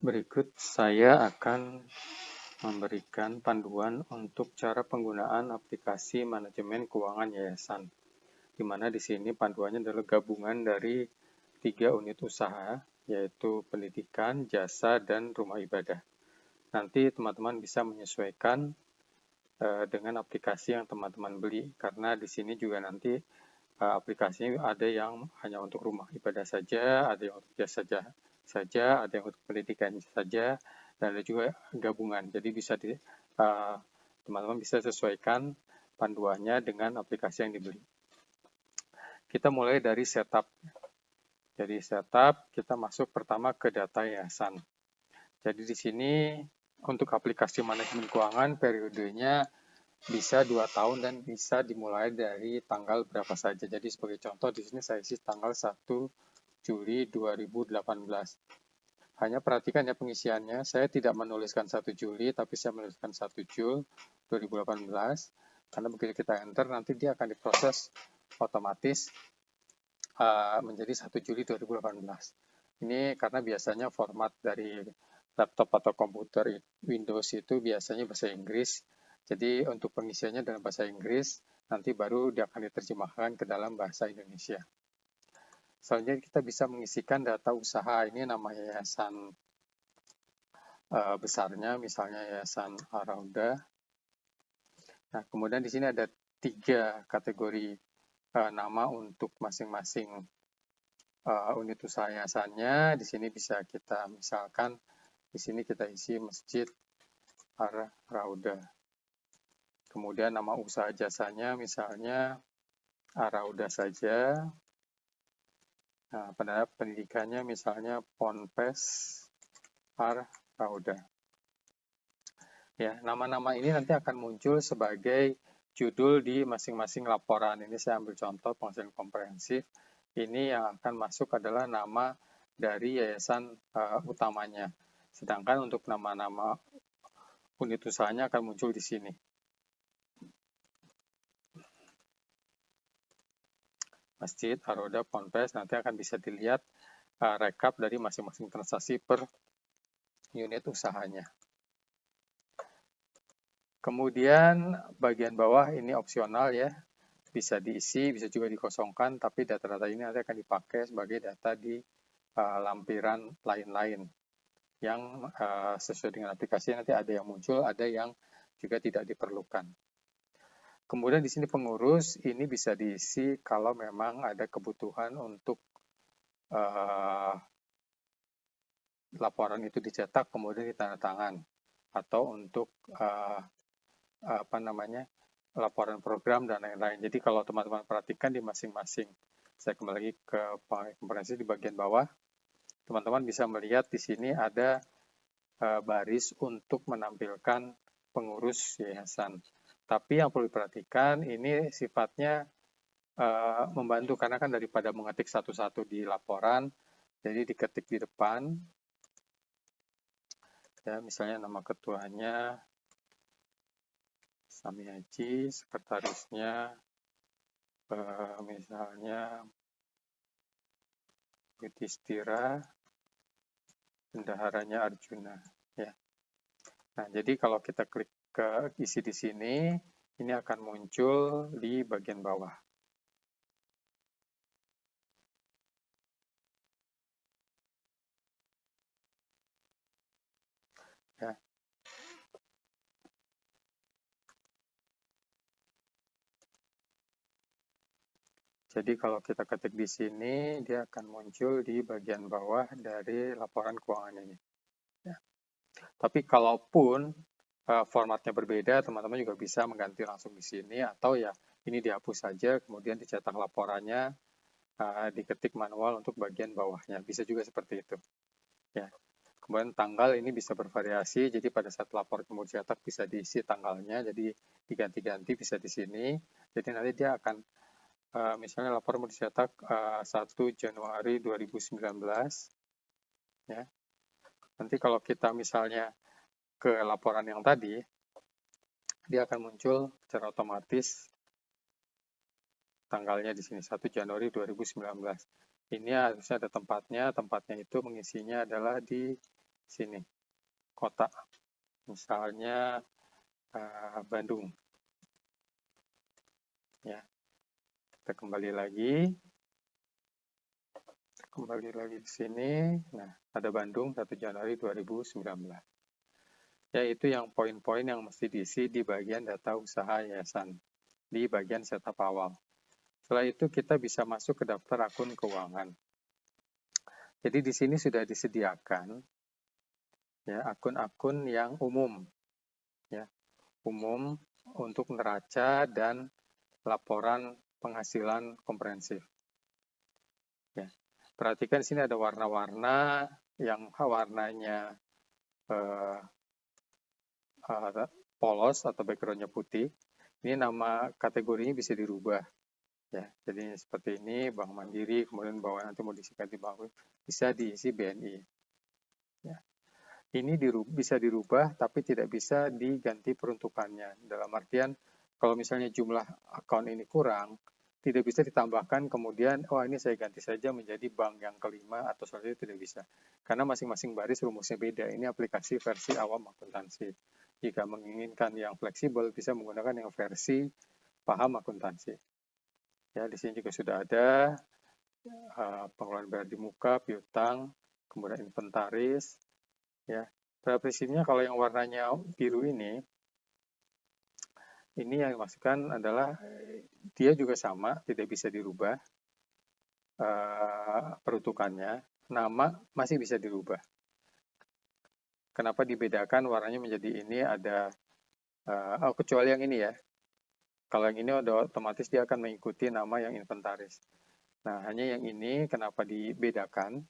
Berikut saya akan memberikan panduan untuk cara penggunaan aplikasi manajemen keuangan yayasan, di mana di sini panduannya adalah gabungan dari 3 unit usaha, yaitu pendidikan, jasa, dan rumah ibadah. Nanti teman-teman bisa menyesuaikan dengan aplikasi yang teman-teman beli, karena di sini juga nanti aplikasinya ada yang hanya untuk rumah ibadah saja, ada yang untuk jasa saja, ada yang untuk pendidikan saja, dan ada juga gabungan. Jadi bisa teman-teman bisa sesuaikan panduannya dengan aplikasi yang dibeli. Kita mulai dari setup. Jadi setup kita masuk pertama ke data yayasan. Jadi di sini untuk aplikasi manajemen keuangan periodenya bisa 2 tahun dan bisa dimulai dari tanggal berapa saja. Jadi sebagai contoh di sini saya isi tanggal 1 Juli 2018. Hanya perhatikan ya pengisiannya, saya tidak menuliskan 1 Juli, tapi saya menuliskan 1 Juli 2018, karena begitu kita enter, nanti dia akan diproses otomatis menjadi 1 Juli 2018. Ini karena biasanya format dari laptop atau komputer Windows itu biasanya bahasa Inggris, jadi untuk pengisiannya dalam bahasa Inggris, nanti baru dia akan diterjemahkan ke dalam bahasa Indonesia. Selanjutnya kita bisa mengisikan data usaha, ini nama yayasan besarnya, misalnya yayasan Arauda. Nah, kemudian di sini ada 3 kategori nama untuk masing-masing unit usaha yayasannya. Di sini bisa kita misalkan, di sini kita isi Masjid Arauda. Kemudian nama usaha jasanya misalnya Arauda saja. Nah, pada pendidikannya misalnya Ponpes Arauda. Ya, nama-nama ini nanti akan muncul sebagai judul di masing-masing laporan. Ini saya ambil contoh penghasilan komprehensif. Ini yang akan masuk adalah nama dari yayasan utamanya. Sedangkan untuk nama-nama unit usahanya akan muncul di sini. Masjid, Arauda, Ponpes, nanti akan bisa dilihat rekap dari masing-masing transaksi per unit usahanya. Kemudian bagian bawah ini opsional ya, bisa diisi, bisa juga dikosongkan, tapi data-data ini nanti akan dipakai sebagai data di lampiran lain-lain yang sesuai dengan aplikasi nanti ada yang muncul, ada yang juga tidak diperlukan. Kemudian di sini pengurus, ini bisa diisi kalau memang ada kebutuhan untuk laporan itu dicetak kemudian ditandatangan, atau untuk laporan program dan lain-lain. Jadi kalau teman-teman perhatikan di masing-masing, saya kembali lagi ke komprehensi di bagian bawah, teman-teman bisa melihat di sini ada baris untuk menampilkan pengurus yayasan. Tapi yang perlu diperhatikan ini sifatnya membantu, karena kan daripada mengetik satu-satu di laporan, jadi diketik di depan. Ya, misalnya nama ketuanya Sami Haji, sekretarisnya misalnya Yudhistira, bendaharanya Arjuna. Ya. Nah, jadi kalau kita klik ke isi di sini, ini akan muncul di bagian bawah. Ya. Jadi kalau kita ketik di sini, dia akan muncul di bagian bawah dari laporan keuangan ini. Ya. Tapi kalaupun formatnya berbeda, teman-teman juga bisa mengganti langsung di sini, atau ya ini dihapus saja, kemudian dicetak laporannya, diketik manual untuk bagian bawahnya. Bisa juga seperti itu. Ya. Kemudian tanggal ini bisa bervariasi, jadi pada saat lapor kemudian dicetak bisa diisi tanggalnya, jadi diganti-ganti bisa di sini. Jadi nanti dia akan misalnya lapor mau dicetak 1 Januari 2019. Ya. Nanti kalau kita misalnya ke laporan yang tadi, dia akan muncul secara otomatis tanggalnya di sini 1 Januari 2019. Ini harusnya ada tempatnya itu mengisinya adalah di sini kota, misalnya Bandung. Ya, kita kembali lagi di sini. Nah, ada Bandung 1 Januari 2019. Yaitu yang poin-poin yang mesti diisi di bagian data usaha yayasan, di bagian setup awal. Setelah itu kita bisa masuk ke daftar akun keuangan. Jadi di sini sudah disediakan ya akun-akun yang umum, ya umum untuk neraca dan laporan penghasilan komprehensif. Ya. Perhatikan di sini ada warna-warna yang warnanya polos atau backgroundnya putih. Ini nama kategorinya bisa dirubah. Ya, jadi seperti ini Bank Mandiri, kemudian bawah nanti mau diganti Bank, bisa diisi BNI. Ya. Ini bisa dirubah, tapi tidak bisa diganti peruntukannya. Dalam artian, kalau misalnya jumlah akun ini kurang, tidak bisa ditambahkan kemudian, oh ini saya ganti saja menjadi bank yang kelima atau selanjutnya, tidak bisa. Karena masing-masing baris rumusnya beda. Ini aplikasi versi awam akuntansi. Jika menginginkan yang fleksibel, bisa menggunakan yang versi paham akuntansi. Ya, di sini juga sudah ada pengeluaran bayar di muka, piutang, kemudian inventaris. Ya, pada prinsipnya kalau yang warnanya biru ini yang dimasukkan adalah dia juga sama, tidak bisa dirubah peruntukannya, nama masih bisa dirubah. Kenapa dibedakan warnanya menjadi ini ada, kecuali yang ini ya. Kalau yang ini udah otomatis dia akan mengikuti nama yang inventaris. Nah, hanya yang ini kenapa dibedakan?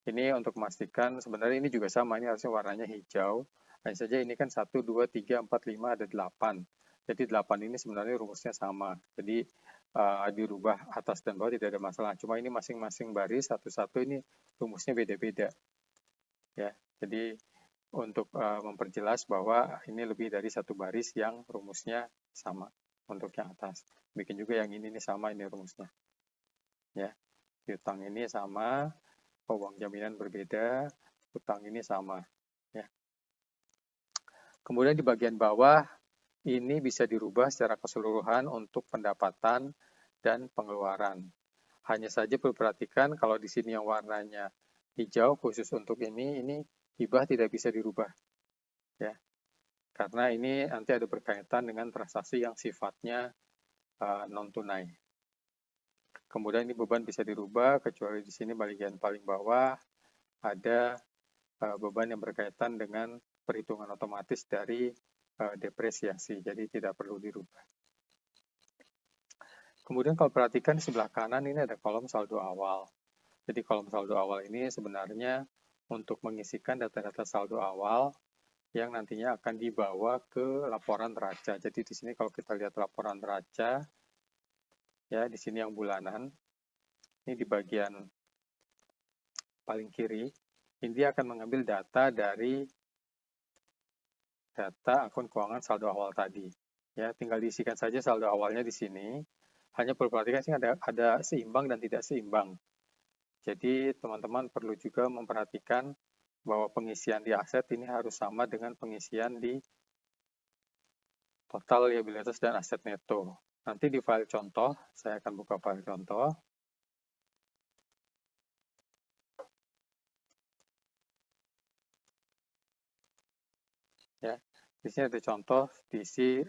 Ini untuk memastikan sebenarnya ini juga sama, ini harusnya warnanya hijau. Hanya saja ini kan 1, 2, 3, 4, 5, ada 8. Jadi 8 ini sebenarnya rumusnya sama. Jadi dirubah atas dan bawah tidak ada masalah. Cuma ini masing-masing baris satu-satu ini rumusnya beda-beda. Ya, jadi untuk memperjelas bahwa ini lebih dari satu baris yang rumusnya sama untuk yang atas. Bikin juga yang ini sama, ini rumusnya. Ya, piutang ini sama, uang jaminan berbeda, utang ini sama. Ya. Kemudian di bagian bawah ini bisa dirubah secara keseluruhan untuk pendapatan dan pengeluaran. Hanya saja perlu perhatikan kalau di sini yang warnanya hijau khusus untuk ini hibah tidak bisa dirubah. Ya. Karena ini nanti ada berkaitan dengan transaksi yang sifatnya non tunai. Kemudian ini beban bisa dirubah kecuali di sini bagian paling bawah ada beban yang berkaitan dengan perhitungan otomatis dari depresiasi, jadi tidak perlu dirubah. Kemudian kalau perhatikan di sebelah kanan ini ada kolom saldo awal. Jadi kolom saldo awal ini sebenarnya untuk mengisikan data-data saldo awal yang nantinya akan dibawa ke laporan neraca. Jadi di sini kalau kita lihat laporan neraca, ya di sini yang bulanan, ini di bagian paling kiri, ini akan mengambil data dari data akun keuangan saldo awal tadi. Ya, tinggal diisikan saja saldo awalnya di sini. Hanya perlu perhatikan sih ada seimbang dan tidak seimbang. Jadi teman-teman perlu juga memperhatikan bahwa pengisian di aset ini harus sama dengan pengisian di total liabilitas dan aset neto. Nanti di file contoh, saya akan buka file contoh. Ya, di sini ada contoh diisi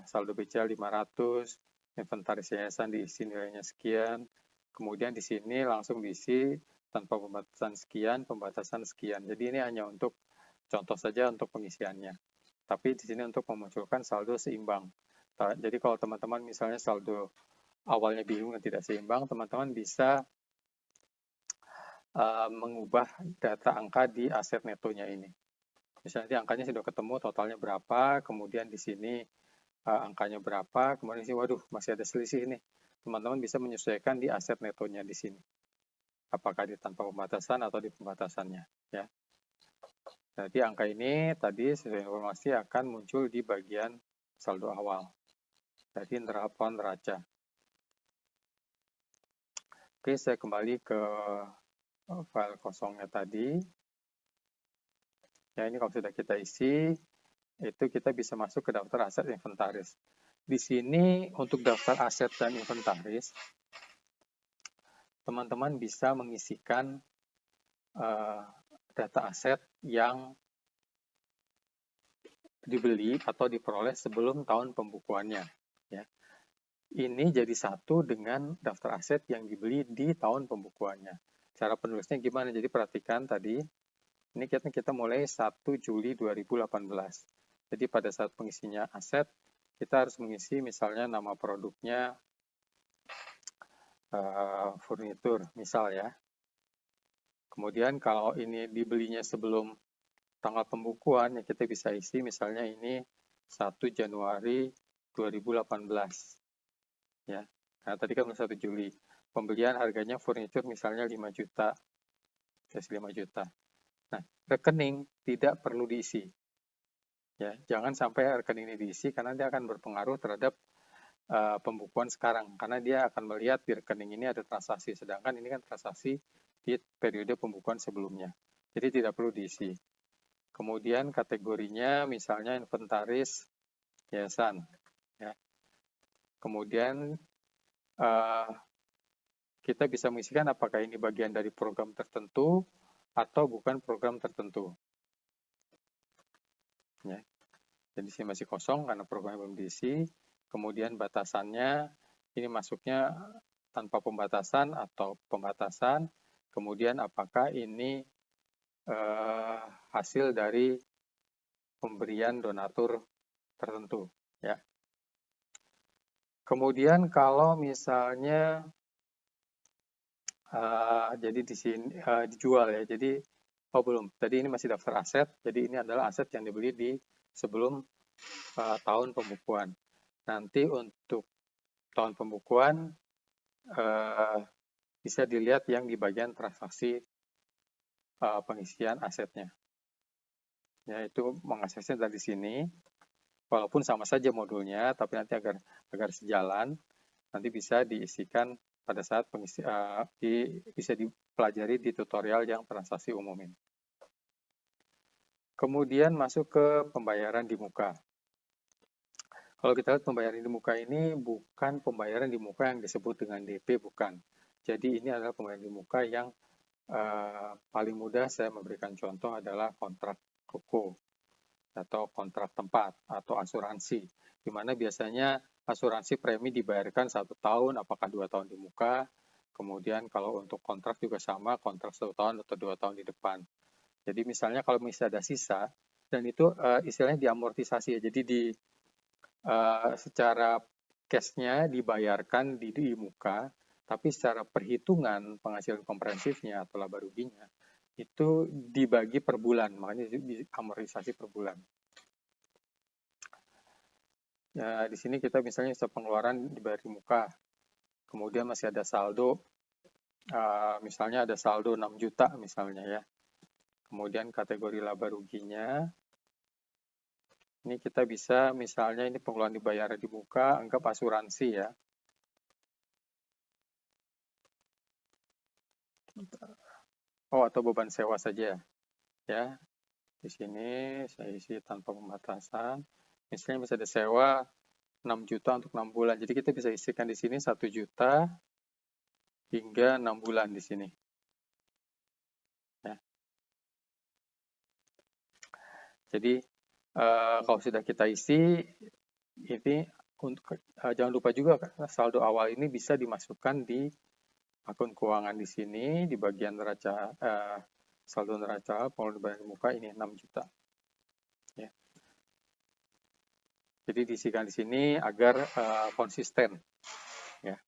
saldo BCA 500, inventaris yayasan diisi nilainya sekian. Kemudian di sini langsung diisi tanpa pembatasan sekian. Jadi ini hanya untuk contoh saja untuk pengisiannya. Tapi di sini untuk memunculkan saldo seimbang. Jadi kalau teman-teman misalnya saldo awalnya bingung dan tidak seimbang, teman-teman bisa mengubah data angka di aset netonya ini. Misalnya angkanya sudah ketemu totalnya berapa, kemudian di sini angkanya berapa, kemudian di sini waduh masih ada selisih nih. Teman-teman bisa menyesuaikan di aset netonya di sini. Apakah di tanpa pembatasan atau di pembatasannya, ya. Jadi angka ini tadi sesuai informasi akan muncul di bagian saldo awal. Jadi laporan neraca. Oke, saya kembali ke file kosongnya tadi. Ya, ini kalau sudah kita isi, itu kita bisa masuk ke daftar aset inventaris. Di sini untuk daftar aset dan inventaris, teman-teman bisa mengisikan data aset yang dibeli atau diperoleh sebelum tahun pembukuannya. Ya. Ini jadi satu dengan daftar aset yang dibeli di tahun pembukuannya. Cara penulisnya gimana? Jadi perhatikan tadi, ini kita mulai 1 Juli 2018. Jadi pada saat pengisinya aset, kita harus mengisi misalnya nama produknya furnitur, misal ya. Kemudian kalau ini dibelinya sebelum tanggal pembukuan, ya kita bisa isi misalnya ini 1 Januari 2018. Ya, karena tadi kan 1 Juli. Pembelian harganya furnitur misalnya 5 juta. Kasih 5 juta. Nah, rekening tidak perlu diisi. Ya, jangan sampai rekening ini diisi karena dia akan berpengaruh terhadap pembukuan sekarang. Karena dia akan melihat di rekening ini ada transaksi, sedangkan ini kan transaksi di periode pembukuan sebelumnya. Jadi tidak perlu diisi. Kemudian kategorinya misalnya inventaris yayasan. Ya. Kemudian kita bisa mengisikan apakah ini bagian dari program tertentu atau bukan program tertentu. Ya. Jadi sini masih kosong karena programnya belum diisi. Kemudian batasannya ini masuknya tanpa pembatasan atau pembatasan. Kemudian apakah ini hasil dari pemberian donatur tertentu. Ya. Kemudian kalau misalnya jadi di sini dijual ya. Jadi belum. Tadi ini masih daftar aset. Jadi ini adalah aset yang dibeli di sebelum tahun pembukuan. Nanti untuk tahun pembukuan bisa dilihat yang di bagian transaksi pengisian asetnya. Ya, itu mengaksesnya dari sini. Walaupun sama saja modulnya, tapi nanti agar sejalan, nanti bisa diisikan pada saat bisa dipelajari di tutorial yang transaksi umum ini. Kemudian masuk ke pembayaran di muka. Kalau kita lihat pembayaran di muka ini bukan pembayaran di muka yang disebut dengan DP, bukan. Jadi ini adalah pembayaran di muka yang paling mudah saya memberikan contoh adalah kontrak ruko atau kontrak tempat atau asuransi, di mana biasanya asuransi premi dibayarkan 1 tahun, apakah 2 tahun di muka. Kemudian kalau untuk kontrak juga sama, kontrak 1 tahun atau 2 tahun di depan. Jadi misalnya kalau misalnya ada sisa, dan itu istilahnya diamortisasi ya, jadi secara cash-nya dibayarkan di muka, tapi secara perhitungan penghasilan komprehensifnya atau laba ruginya itu dibagi per bulan, makanya diamortisasi per bulan. Ya, di sini kita misalnya pengeluaran dibayar di muka, kemudian masih ada saldo, misalnya ada saldo 6 juta misalnya ya. Kemudian kategori laba ruginya, ini kita bisa misalnya ini pengeluaran dibayar di muka, anggap asuransi ya. Atau beban sewa saja ya. Di sini saya isi tanpa pembatasan. Misalnya bisa ada sewa 6 juta untuk 6 bulan. Jadi kita bisa isikan di sini 1 juta hingga 6 bulan di sini. Ya. Jadi kalau sudah kita isi, ini untuk jangan lupa juga saldo awal ini bisa dimasukkan di akun keuangan di sini di bagian neraca saldo neraca pengeluaran dibayar di muka ini 6 juta. Ya. Jadi diisikan di sini agar konsisten. Ya.